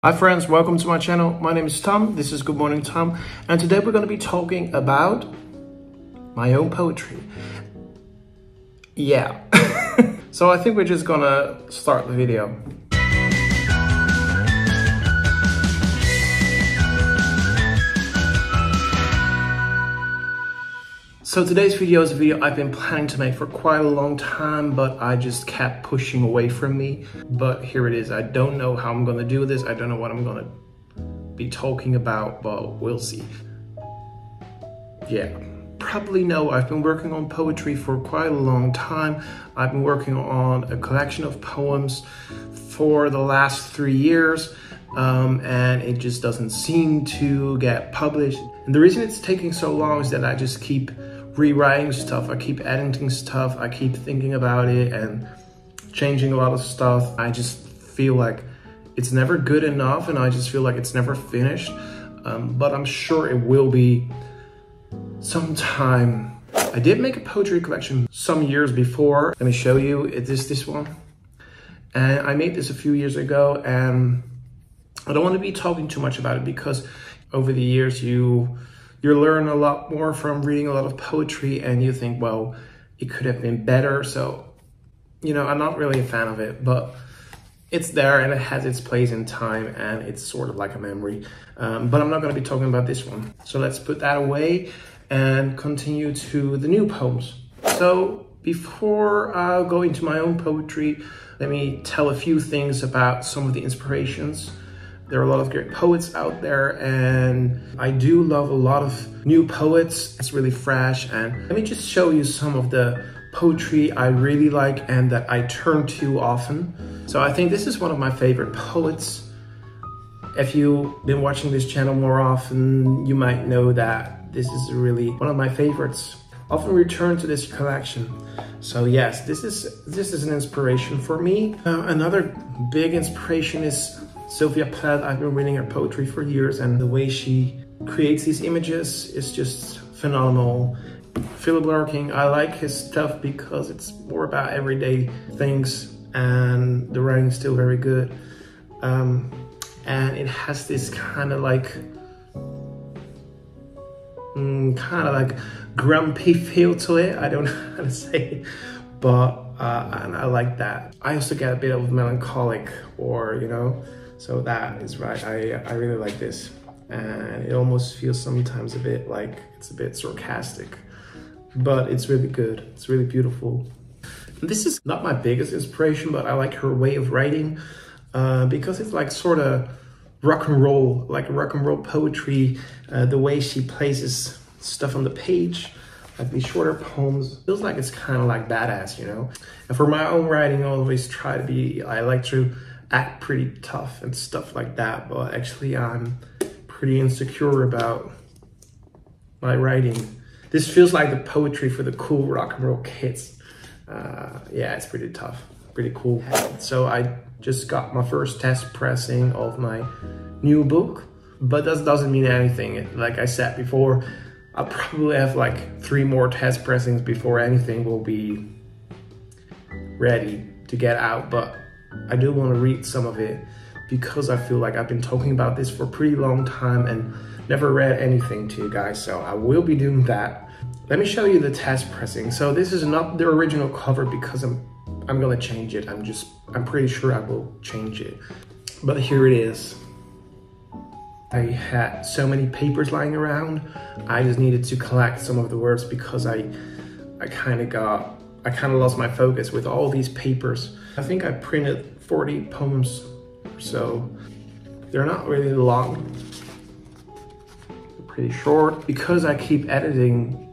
Hi friends, welcome to my channel. My name is Tom, this is Good Morning Tom, and today we're going to be talking about my own poetry. Yeah. So I think we're just gonna start the video. So today's video is a video I've been planning to make for quite a long time, but I just kept pushing away from me. But here it is. I don't know how I'm gonna do this. I don't know what I'm gonna be talking about, but we'll see. Yeah, probably know I've been working on poetry for quite a long time. I've been working on a collection of poems for the last 3 years. And it just doesn't seem to get published. And the reason it's taking so long is that I just keep rewriting stuff, I keep editing stuff, I keep thinking about it and changing a lot of stuff. I just feel like it's never good enough and I just feel like it's never finished. But I'm sure it will be sometime. I did make a poetry collection some years before. Let me show you, it is this one. And I made this a few years ago, and I don't want to be talking too much about it because over the years you learn a lot more from reading a lot of poetry and you think, well, it could have been better. So, you know, I'm not really a fan of it, but it's there and it has its place in time and it's sort of like a memory. But I'm not going to be talking about this one. So let's put that away and continue to the new poems. So before I go into my own poetry, let me tell a few things about some of the inspirations. There are a lot of great poets out there and I do love a lot of new poets. It's really fresh, and let me just show you some of the poetry I really like and that I turn to often. So I think this is one of my favorite poets. If you've been watching this channel more often, you might know that this is really one of my favorites. Often return to this collection. So yes, this is an inspiration for me. Another big inspiration is Sylvia Plath. I've been reading her poetry for years and the way she creates these images is just phenomenal. Philip Larkin, I like his stuff because it's more about everyday things and the writing is still very good. And it has this kind of like grumpy feel to it. I don't know how to say it, but and I like that. I also get a bit of melancholic, or you know, so that is right. I really like this, and it almost feels sometimes a bit like it's a bit sarcastic, but it's really good. It's really beautiful. This is not my biggest inspiration, but I like her way of writing because it's like sort of rock and roll poetry. The way she places stuff on the page, like these shorter poems, feels like it's kind of like badass, you know. And for my own writing, I always try to be, I like to act pretty tough and stuff like that, but actually I'm pretty insecure about my writing. This feels like the poetry for the cool rock and roll kids. Yeah, it's pretty tough, pretty cool. So I just got my first test pressing of my new book, but that doesn't mean anything. Like I said before, I'll probably have like 3 more test pressings before anything will be ready to get out, but I do want to read some of it because I feel like I've been talking about this for a pretty long time and never read anything to you guys, so I will be doing that. Let me show you the test pressing. So this is not the original cover because I'm gonna change it. I'm pretty sure I will change it, but here it is. I had so many papers lying around. I just needed to collect some of the words because I kind of lost my focus with all these papers. I think I printed 40 poems or so. They're not really long, they're pretty short because I keep editing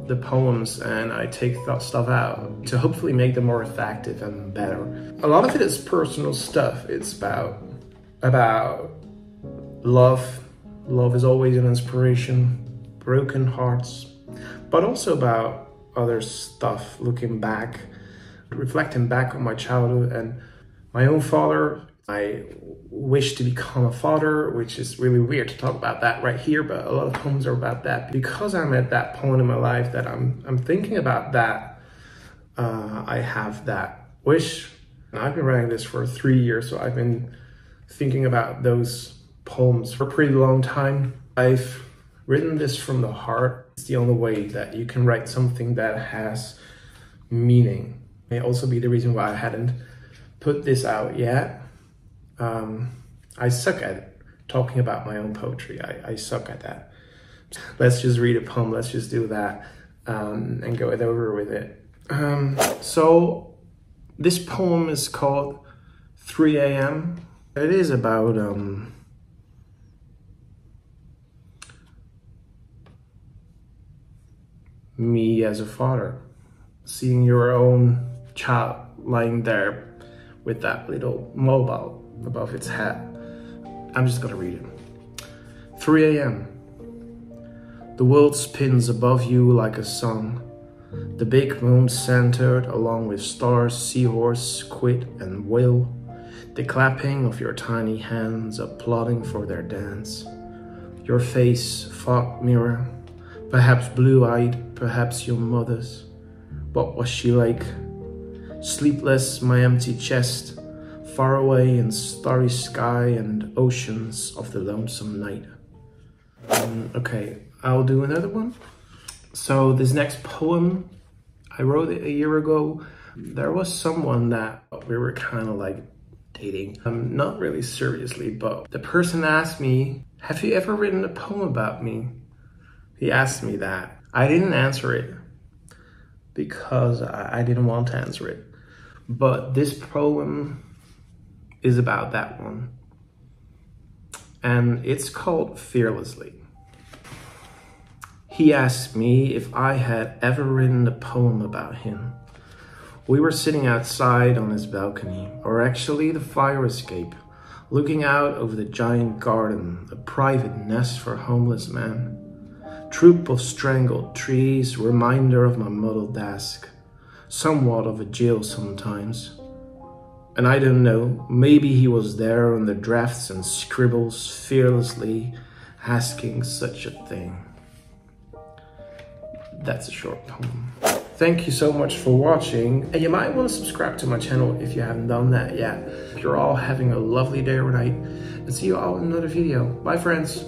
the poems and I take that stuff out to hopefully make them more effective and better. A lot of it is personal stuff. It's about love. Love is always an inspiration, broken hearts, but also about other stuff, looking back, reflecting back on my childhood and my own father. I wish to become a father, which is really weird to talk about that right here, but a lot of poems are about that. Because I'm at that point in my life that I'm thinking about that, I have that wish. And I've been writing this for 3 years, so I've been thinking about those poems for a pretty long time. I've written this from the heart. It's the only way that you can write something that has meaning. It may also be the reason why I hadn't put this out yet. I suck at talking about my own poetry. I suck at that. Let's just read a poem. Let's just do that and go over with it. So this poem is called 3 a.m. It is about me as a father, seeing your own child lying there with that little mobile above its head. I'm just gonna read it. 3 a.m. The world spins above you like a song. The big moon centered along with stars, seahorse, squid, and whale. The clapping of your tiny hands applauding for their dance. Your face, fog mirror, perhaps blue-eyed, perhaps your mother's. What was she like? Sleepless, my empty chest, far away in starry sky and oceans of the lonesome night. Okay, I'll do another one. So this next poem, I wrote it a year ago. There was someone that we were kind of like dating. Not really seriously, but the person asked me, have you ever written a poem about me? He asked me that. I didn't answer it because I didn't want to answer it. But this poem is about that one. And it's called Fearlessly. He asked me if I had ever written a poem about him. We were sitting outside on his balcony, or actually the fire escape, looking out over the giant garden, a private nest for homeless men. Troop of strangled trees, reminder of my muddled desk, somewhat of a jail sometimes. And I don't know, maybe he was there on the drafts and scribbles, fearlessly asking such a thing. That's a short poem. Thank you so much for watching, and you might want to subscribe to my channel if you haven't done that yet. You're all having a lovely day or night, and see you all in another video. Bye friends.